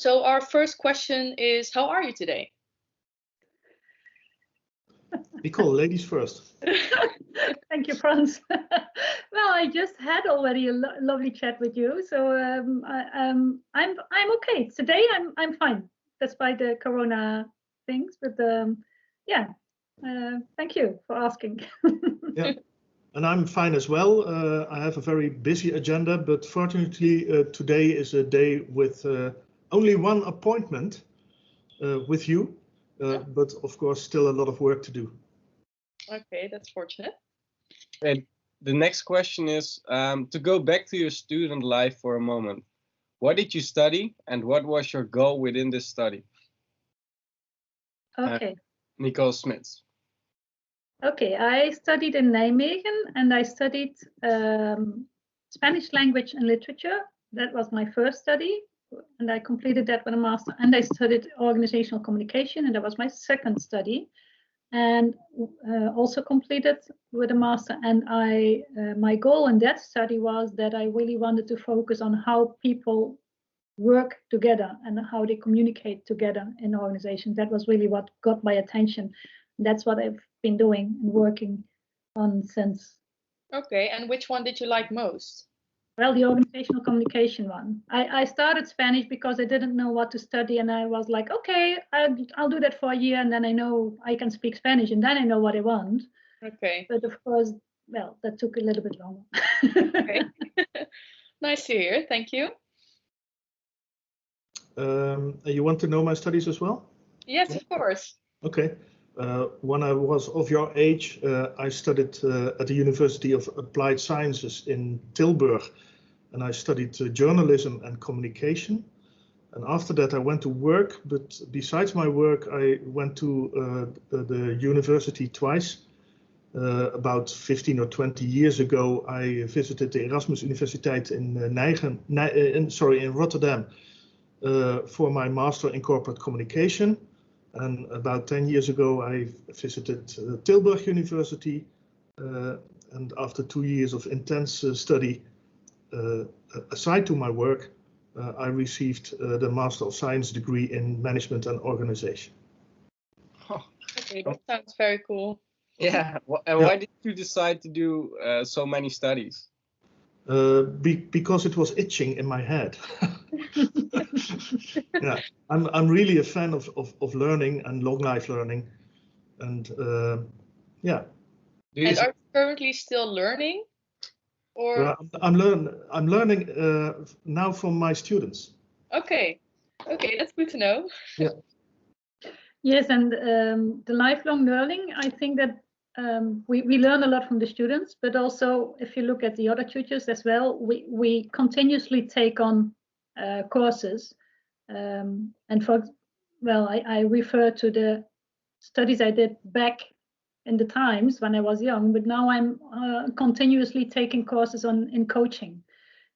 So our first question is, how are you today? Nicole, ladies first. Thank you, Frans. Well, I just had already a lovely chat with you, so I'm okay today. I'm fine despite the corona things, but yeah, thank you for asking. Yeah, and I'm fine as well. I have a very busy agenda, but fortunately today is a day with only one appointment with you, but of course still a lot of work to do. Okay, that's fortunate. And the next question is, to go back to your student life for a moment. What did you study and what was your goal within this study? Okay. Nicole Smits. Okay, I studied in Nijmegen and I studied Spanish language and literature. That was my first study, and I completed that with a master. And I studied organizational communication, and that was my second study, and also completed with a master. And my goal in that study was that I really wanted to focus on how people work together and how they communicate together in organizations. That was really what got my attention. That's what I've been doing and working on since. Okay, and which one did you like most? Well, the organizational communication one. I started Spanish because I didn't know what to study, and I was like, okay, I'll do that for a year, and then I know I can speak Spanish, and then I know what I want. Okay. But of course, well, that took a little bit longer. Okay. Nice to hear. Thank you. You want to know my studies as well? Yes, of course. Okay. When I was of your age, I studied at the University of Applied Sciences in Tilburg, and I studied journalism and communication. And after that, I went to work. But besides my work, I went to the university twice. About 15 or 20 years ago, I visited the Erasmus Universiteit in Rotterdam for my master in corporate communication. And about 10 years ago, I visited Tilburg University. And after 2 years of intense study, aside to my work, I received the Master of Science degree in Management and Organization. Okay, that sounds very cool. Yeah, and why did you decide to do so many studies? Because it was itching in my head. Yeah, I'm really a fan of learning and long life learning, and yeah. And are you currently still learning, or? I'm learning now from my students. Okay, okay, that's good to know. Yeah. Yes, and the lifelong learning, I think that we learn a lot from the students, but also if you look at the other tutors as well, we continuously take on courses. And I refer to the studies I did back in the times when I was young, but now I'm continuously taking courses in coaching,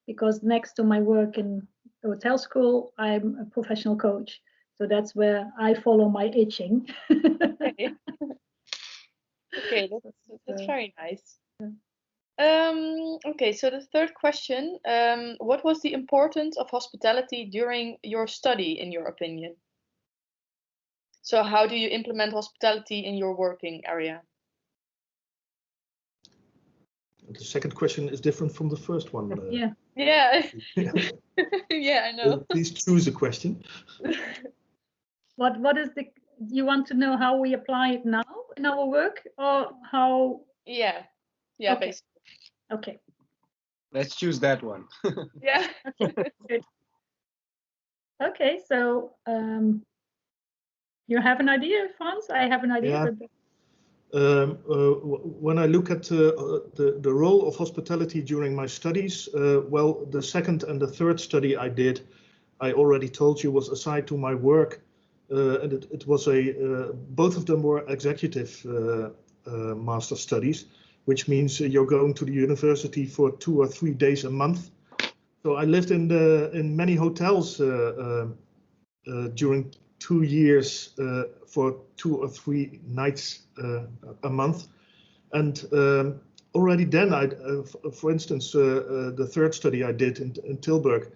because next to my work in the hotel school, I'm a professional coach. So that's where I follow my itching. Okay. Okay, that's very nice. Okay, so the third question, what was the importance of hospitality during your study, in your opinion? So how do you implement hospitality in your working area? The second question is different from the first one. Yeah. Yeah. Yeah, I know. Please choose a question. What is you want to know how we apply it now in our work, or how? Yeah, Okay. basically. Okay. Let's choose that one. Yeah. Good. Okay, so you have an idea, Frans? I have an idea. Yeah. But... When I look at the role of hospitality during my studies, well, the second and the third study I did, I already told you, was aside to my work, and it was both of them were executive master studies, which means you're going to the university for 2 or 3 days a month. So I lived in many hotels during 2 years for 2 or 3 nights a month, and already then, for instance, the third study I did in Tilburg,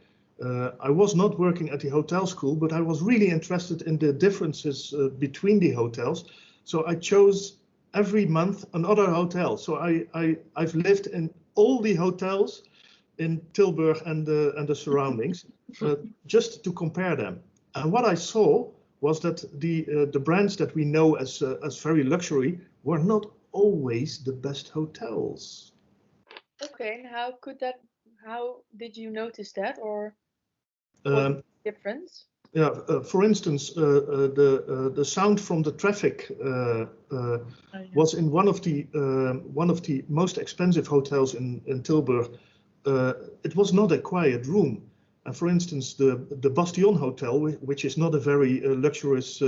I was not working at the hotel school, but I was really interested in the differences between the hotels. So I chose every month another hotel. So I've lived in all the hotels in Tilburg and the surroundings, just to compare them. And what I saw was that the brands that we know as very luxury were not always the best hotels. Okay, and how did you notice that, or what's the difference? Yeah, for instance, the sound from the traffic was in one of the most expensive hotels in Tilburg. It was not a quiet room. And for instance, the Bastion Hotel, which is not a very luxurious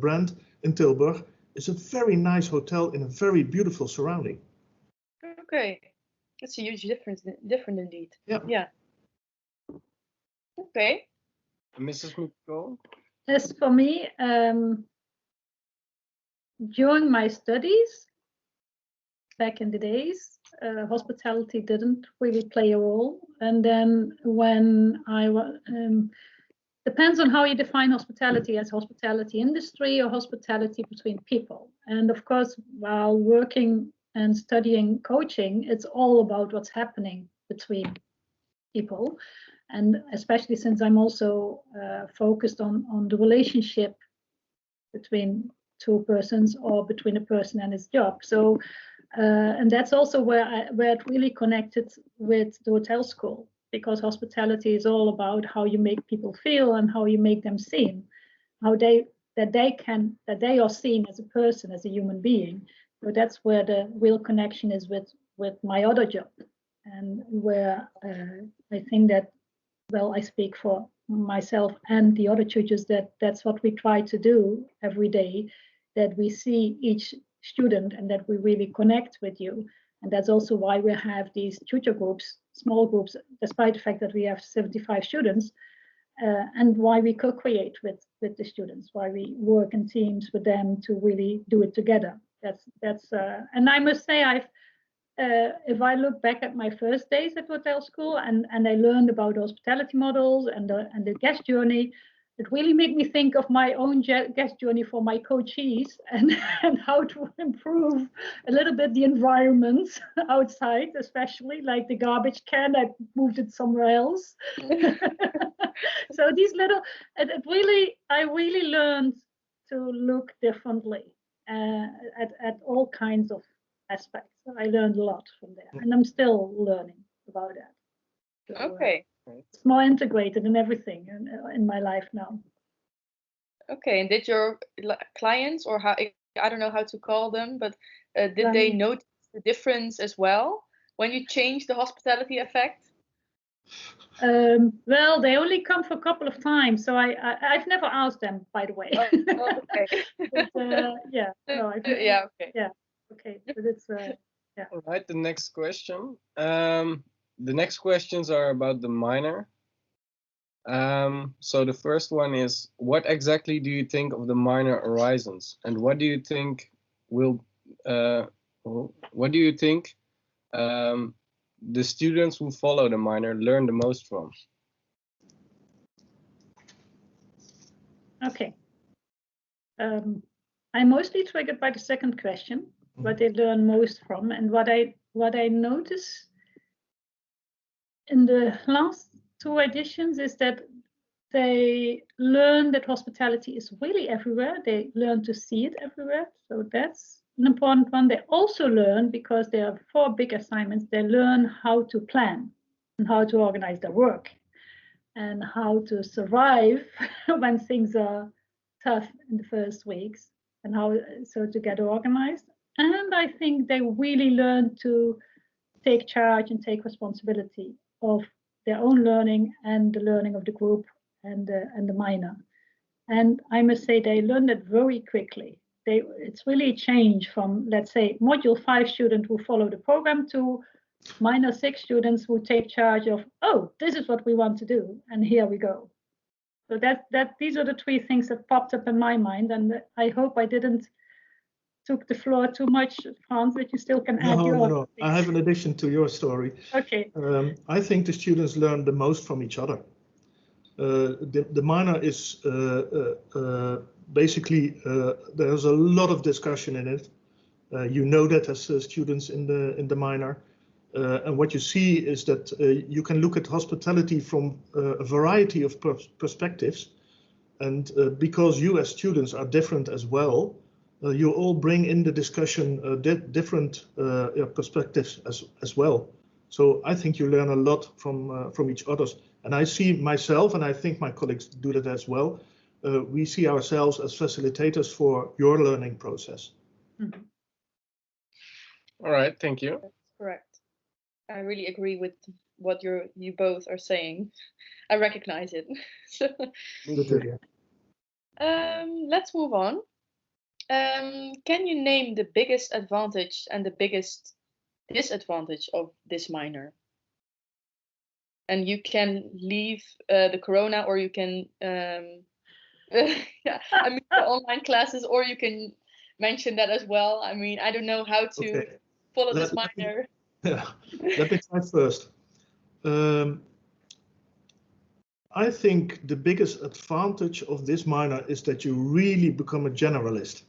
brand in Tilburg, is a very nice hotel in a very beautiful surrounding. Okay, that's a huge difference. Different indeed. Yeah. Yeah. Okay. Mrs. McCall? As for me, during my studies, back in the days, hospitality didn't really play a role. And then when I was, depends on how you define hospitality, as hospitality industry or hospitality between people. And of course, while working and studying coaching, it's all about what's happening between people. And especially since I'm also focused on the relationship between two persons or between a person and his job. So, and that's also where it really connected with the hotel school, because hospitality is all about how you make people feel and how you make them seen, how they are seen as a person, as a human being. So that's where the real connection is with my other job, and where I think that, well, I speak for myself and the other tutors, that's what we try to do every day, that we see each student and that we really connect with you. And that's also why we have these tutor groups, small groups, despite the fact that we have 75 students, and why we co-create with the students, why we work in teams with them to really do it together. And I must say, if I look back at my first days at hotel school and I learned about hospitality models and the guest journey, it really made me think of my own guest journey for my coachees and how to improve a little bit the environment outside, especially like the garbage can. I moved it somewhere else. So these little, I really learned to look differently at all kinds of aspects. I learned a lot from there, and I'm still learning about that. So, Okay. It's more integrated in everything in my life now. Okay, and did your clients, or how, I don't know how to call them, but did they notice the difference as well when you changed the hospitality effect? Well, they only come for a couple of times, so I've never asked them, by the way. Oh, okay. But, yeah. No, yeah. Okay. Yeah. Okay. But it's yeah. All right. The next question. The next questions are about the minor. So the first one is, what exactly do you think of the minor horizons, and what do you think the students who follow the minor learn the most from? Okay. I'm mostly triggered by the second question, what they learn most from, and what I notice in the last two editions is that they learn that hospitality is really everywhere. They learn to see it everywhere. So that's an important one. They also learn, because there are 4 big assignments, they learn how to plan and how to organize their work and how to survive when things are tough in the first weeks, and how to get organized. And I think they really learn to take charge and take responsibility of their own learning and the learning of the group and the minor. And I must say they learned it very quickly. It's really a change from, let's say, module 5 student who follow the program to minor 6 students who take charge of, oh, this is what we want to do, and here we go. So these are the 3 things that popped up in my mind, and I hope I didn't took the floor too much, Frans, that you still can add your... No, I have an addition to your story. Okay. I think the students learn the most from each other. The minor is basically, there's a lot of discussion in it. You know that as students in the minor. And what you see is that you can look at hospitality from a variety of perspectives. And because you as students are different as well, you all bring in the discussion different perspectives as well. So I think you learn a lot from each other. And I see myself, and I think my colleagues do that as well. We see ourselves as facilitators for your learning process. Mm-hmm. All right, thank you. That's correct. I really agree with what you both are saying. I recognize it. Let's move on. Can you name the biggest advantage and the biggest disadvantage of this minor? And you can leave the corona, or you can yeah, I mean the online classes, or you can mention that as well. I mean, I don't know how to follow this minor. Let me try first. I think the biggest advantage of this minor is that you really become a generalist.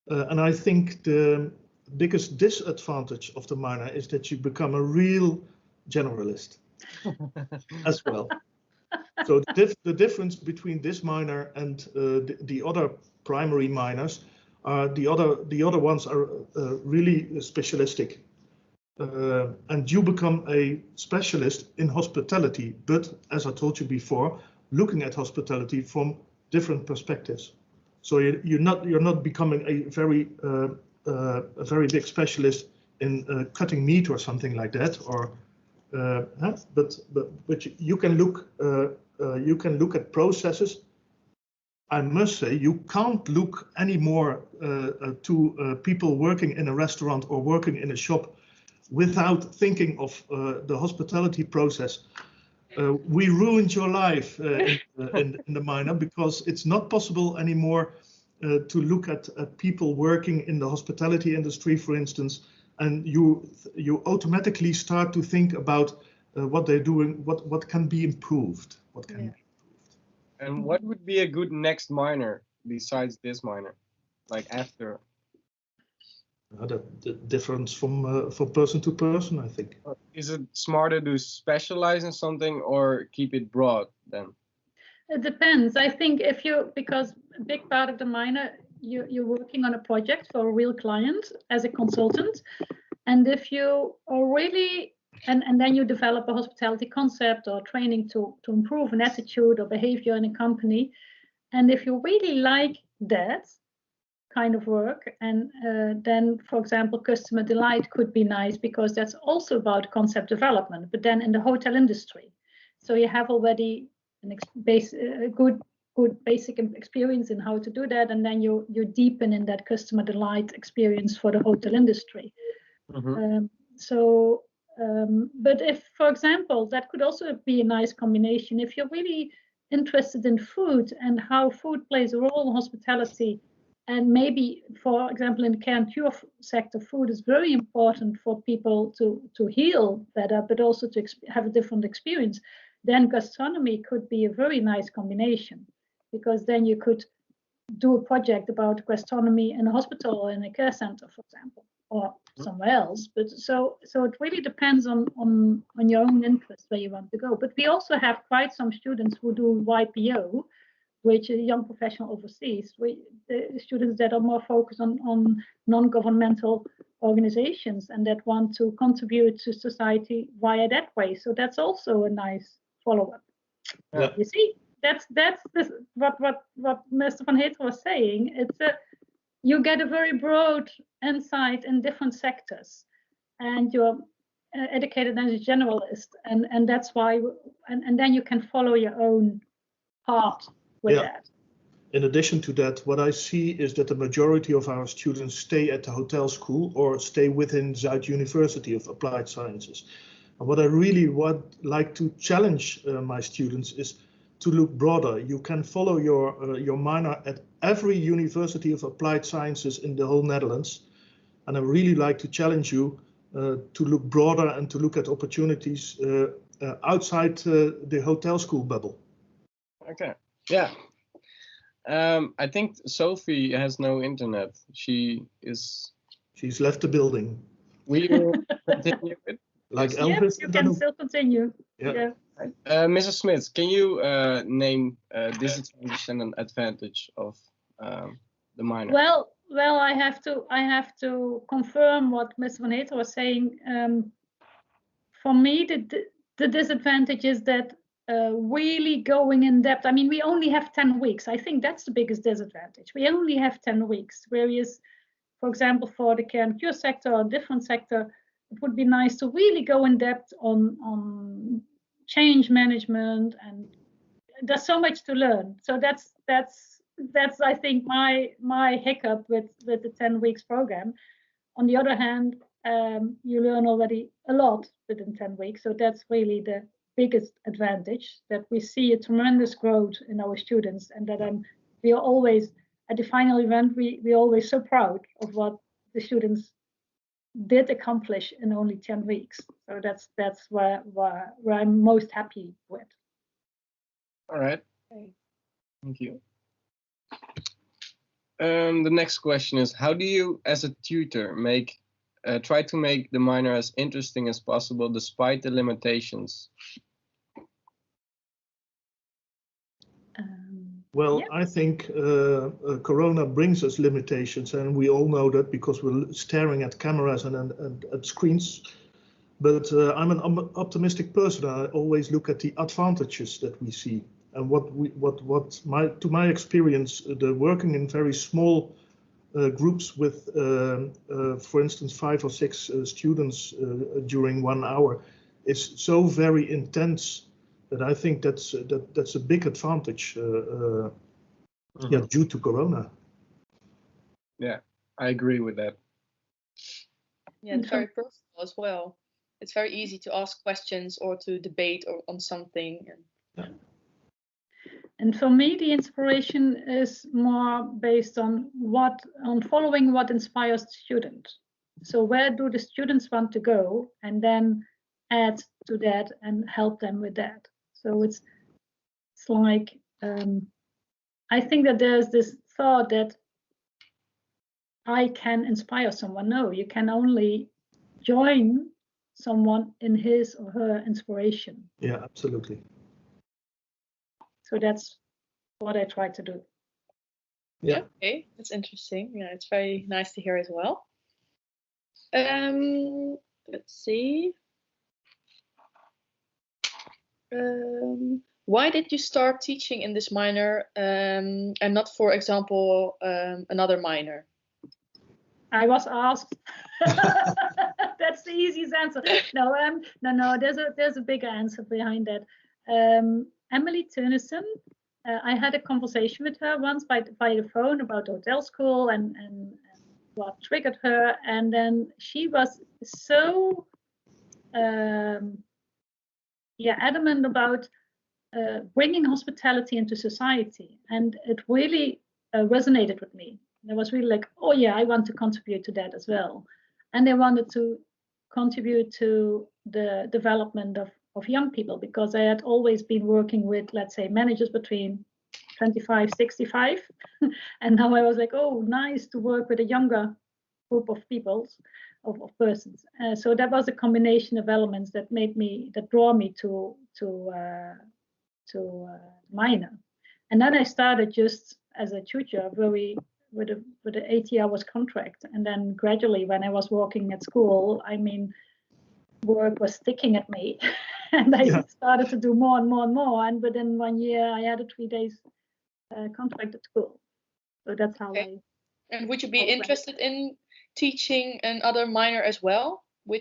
And I think the biggest disadvantage of the minor is that you become a real generalist as well. So the difference between this minor and the other primary minors are the other ones are really specialistic. And you become a specialist in hospitality, but as I told you before, looking at hospitality from different perspectives. So you're not becoming a very big specialist in cutting meat or something like that, or but you can look at processes. I must say you can't look anymore to people working in a restaurant or working in a shop without thinking of the hospitality process. We ruined your life in the minor, because it's not possible anymore to look at people working in the hospitality industry, for instance, and you automatically start to think about what they're doing, what can be improved, what can be improved. And what would be a good next minor besides this minor, like after? The difference from person to person, I think. Is it smarter to specialize in something or keep it broad then? It depends. I think because a big part of the minor, you're working on a project for a real client as a consultant. And if you are really, and then you develop a hospitality concept or training to improve an attitude or behavior in a company. And if you really like that kind of work, and then, for example, customer delight could be nice, because that's also about concept development, but then in the hotel industry. So you have already a good basic experience in how to do that, and then you deepen in that customer delight experience for the hotel industry. Mm-hmm. But if, for example, that could also be a nice combination. If you're really interested in food and how food plays a role in hospitality, and maybe, for example, in the care and cure sector, food is very important for people to heal better, but also to have a different experience, then gastronomy could be a very nice combination, because then you could do a project about gastronomy in a hospital or in a care center, for example, or somewhere else. But so it really depends on your own interest where you want to go. But we also have quite some students who do YPO, which is young professional overseas, the students that are more focused on non-governmental organizations and that want to contribute to society via that way. So that's also a nice follow-up. Yeah. You see, that's what Mr. van Heteren was saying. You get a very broad insight in different sectors, and you're educated as a generalist, and that's why, and then you can follow your own path with that. In addition to that, what I see is that the majority of our students stay at the hotel school or stay within Zuid University of Applied Sciences. And what I really would like to challenge my students is to look broader. You can follow your minor at every University of Applied Sciences in the whole Netherlands. And I really like to challenge you to look broader and to look at opportunities outside the hotel school bubble. Okay. Yeah. I think Sophie has no internet. She's left the building. Will you continue with? Like Yes. Elvis. Yes, you can still continue. Yeah. Mrs. Smits, can you name disadvantage and an advantage of the minor? Well, I have to confirm what Ms. Van Heteren was saying. For me, the disadvantage is that really going in depth. I mean, we only have 10 weeks. I think that's the biggest disadvantage. We only have 10 weeks, whereas, for example, for the care and cure sector or a different sector, it would be nice to really go in depth on change management, and there's so much to learn. So that's I think my hiccup with the 10 weeks program. On the other hand, you learn already a lot within 10 weeks. So that's really the biggest advantage, that we see a tremendous growth in our students, and that we are always at the final event, we're always so proud of what the students did accomplish in only 10 weeks. So that's where I'm most happy with. All right. Thank you. The next question is, how do you, as a tutor, try to make the minor as interesting as possible despite the limitations? Well, yeah. I think Corona brings us limitations, and we all know that because we're staring at cameras and at screens. But I'm an optimistic person. I always look at the advantages that we see. And to my experience, the working in very small groups with, for instance, 5 or 6 students during 1 hour is so very intense that I think that's a big advantage. Yeah, due to Corona. Yeah, I agree with that. Yeah, it's very personal as well. It's very easy to ask questions or to debate on something. Yeah. And for me, the inspiration is more based on following what inspires the student. So where do the students want to go, and then add to that and help them with that. So it's like, I think that there's this thought that I can inspire someone. No, you can only join someone in his or her inspiration. Yeah, absolutely. So that's what I try to do. Yeah. Okay, that's interesting. Yeah, it's very nice to hear as well. Let's see. Why did you start teaching in this minor and not, for example, another minor? I was asked. That's the easiest answer. No, there's a bigger answer behind that. Emily Turnison, I had a conversation with her once by the phone about hotel school and what triggered her, and then she was so adamant about bringing hospitality into society, and it really resonated with me. I was really like, oh yeah, I want to contribute to that as well. And I wanted to contribute to the development of young people, because I had always been working with, let's say, managers between 25, 65. And now I was like, oh, nice to work with a younger group of people, of persons. So that was a combination of elements that draw me to minor. And then I started just as a tutor, with an 80 hours contract. And then gradually, when I was working at school, I mean, work was sticking at me. And I started to do more and more and more. And within 1 year, I had a 3 days contract at school. So that's how I. And would you be interested in teaching another minor as well? Well,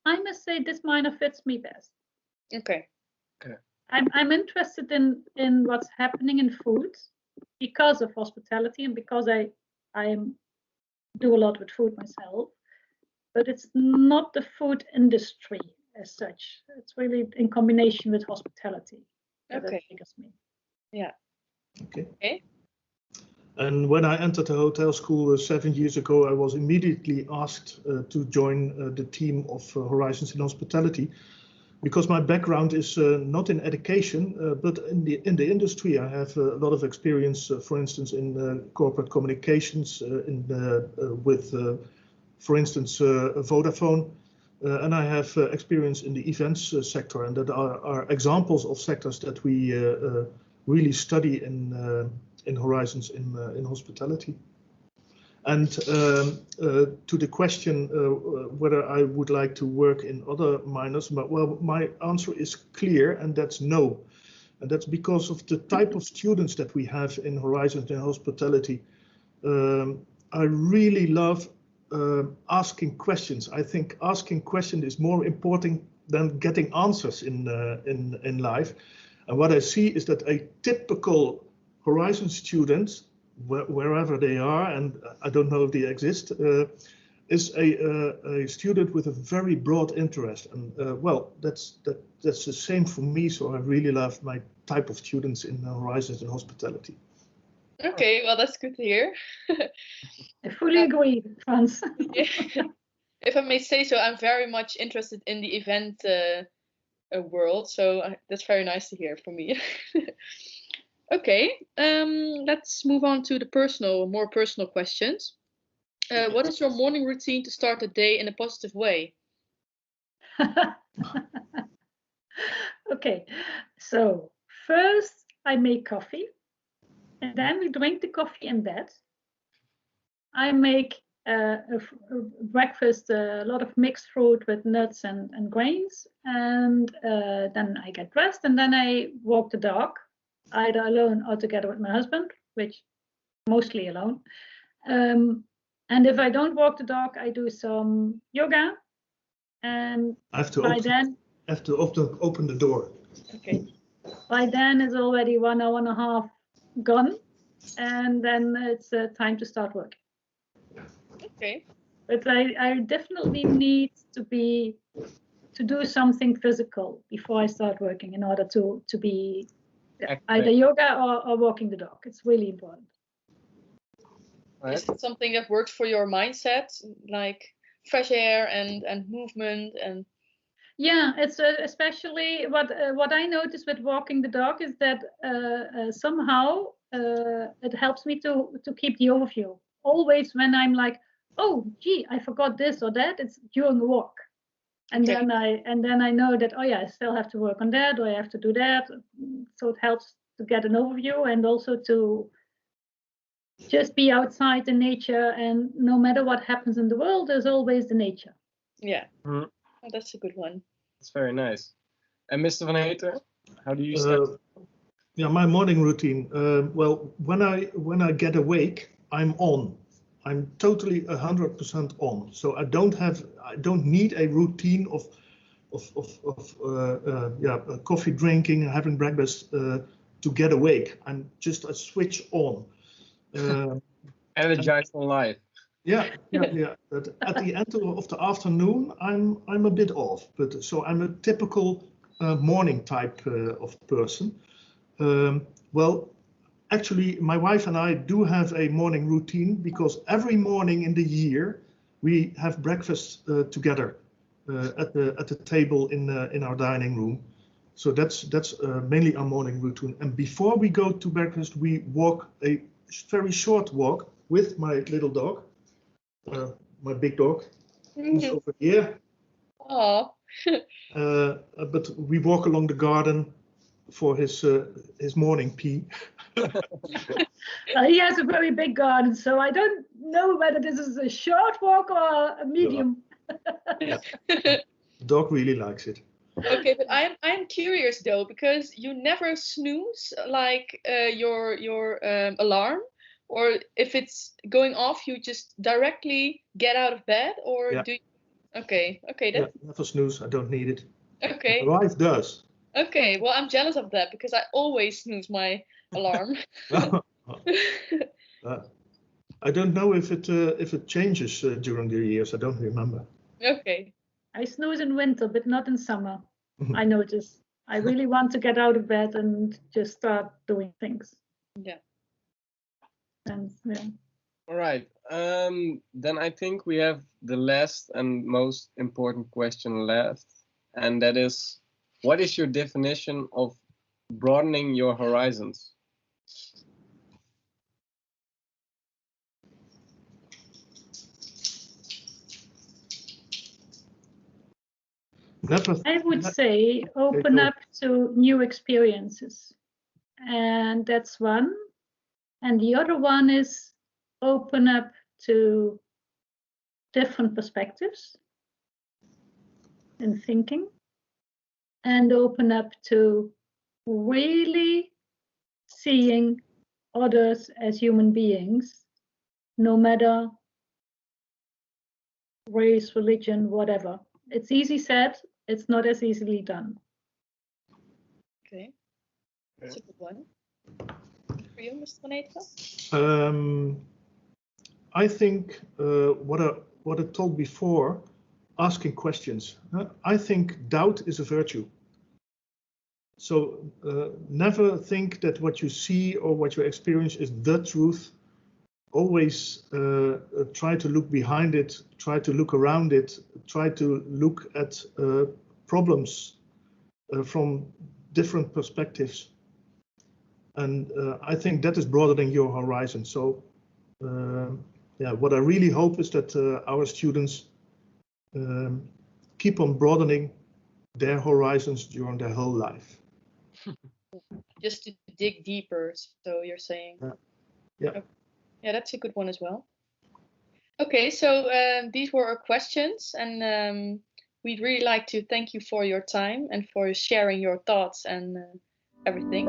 I must say this minor fits me best. Okay. I'm interested in what's happening in food because of hospitality, and because I do a lot with food myself, but it's not the food industry as such. It's really in combination with hospitality that triggers me. Yeah. Okay. And when I entered the hotel school 7 years ago, I was immediately asked to join the team of Horizons in Hospitality, because my background is not in education, but in the industry. I have a lot of experience, for instance, in corporate communications, with, for instance, Vodafone, and I have experience in the events sector, and that are examples of sectors that we really study in Horizons in Hospitality. And to the question whether I would like to work in other minors, but well, my answer is clear, and that's no. And that's because of the type of students that we have in Horizons in Hospitality. I really love asking questions. I think asking questions is more important than getting answers in life. And what I see is that a typical Horizons student, wherever they are, and I don't know if they exist, is a student with a very broad interest. And well, that's the same for me. So I really love my type of students in Horizons in Hospitality. Okay, well, that's good to hear. I fully agree, Frans. If I may say so, I'm very much interested in the event world, so that's very nice to hear for me. Okay, let's move on to the more personal questions. What is your morning routine to start the day in a positive way? Okay, so first I make coffee, and then we drink the coffee in bed. I make a breakfast, a lot of mixed fruit with nuts and grains, and then I get dressed, and then I walk the dog, either alone or together with my husband, which mostly alone. And if I don't walk the dog, I do some yoga, and I have to open the door. Okay. By then it's already 1 hour and a half gone, and then it's time to start work. Okay. But I definitely need to do something physical before I start working in order to be either yoga or walking the dog. It's really important. Right. Is it something that works for your mindset, like fresh air and movement and? Yeah, it's especially what I notice with walking the dog is that somehow it helps me to keep the overview. Always when I'm like, oh, gee, I forgot this or that, it's during the walk, and Okay. then I know that, oh yeah, I still have to work on that, or I have to do that. So it helps to get an overview, and also to just be outside in nature, and no matter what happens in the world, there's always the nature. Yeah. Oh, that's a good one. That's very nice. And Mr. Van Heteren, how do you start? Yeah, my morning routine. Well, when I get awake, I'm on. I'm totally 100% on. So I don't need a routine of coffee drinking and having breakfast to get awake. I'm just a switch on. Energized on life. Yeah. But at the end of the afternoon, I'm a bit off. But so I'm a typical morning type of person. Well, actually, my wife and I do have a morning routine, because every morning in the year we have breakfast together at the table in our dining room. So that's mainly our morning routine. And before we go to breakfast, we walk a very short walk with my little dog, my big dog, who's over here. Oh. But we walk along the garden for his morning pee. He has a very big garden, so I don't know whether this is a short walk or a medium. Yeah. The dog really likes it. Okay, but I'm curious though, because you never snooze like your alarm, or if it's going off, you just directly get out of bed, or Yeah. do you? Okay, Yeah, never snooze. I don't need it. Okay. My wife does. Okay, well, I'm jealous of that because I always snooze my alarm. I don't know if it changes during the years. I don't remember. Okay. I snooze in winter, but not in summer. I notice. I really want to get out of bed and just start doing things. Yeah. And yeah. All right. Then I think we have the last and most important question left, and that is, what is your definition of broadening your horizons? I would say open up to new experiences. And that's one. And the other one is open up to different perspectives in thinking, and open up to really seeing others as human beings, no matter race, religion, whatever. It's easy said, it's not as easily done. Okay, that's a good one. For you, Mr. Van Heteren? I think what I told before, asking questions. I think doubt is a virtue. So never think that what you see or what you experience is the truth. Always try to look behind it, try to look around it, try to look at problems from different perspectives. And I think that is broadening your horizon. So yeah, what I really hope is that our students keep on broadening their horizons during their whole life. Just to dig deeper, so you're saying. Yeah. Okay. Yeah, that's a good one as well. Okay, so these were our questions, and we'd really like to thank you for your time and for sharing your thoughts and everything.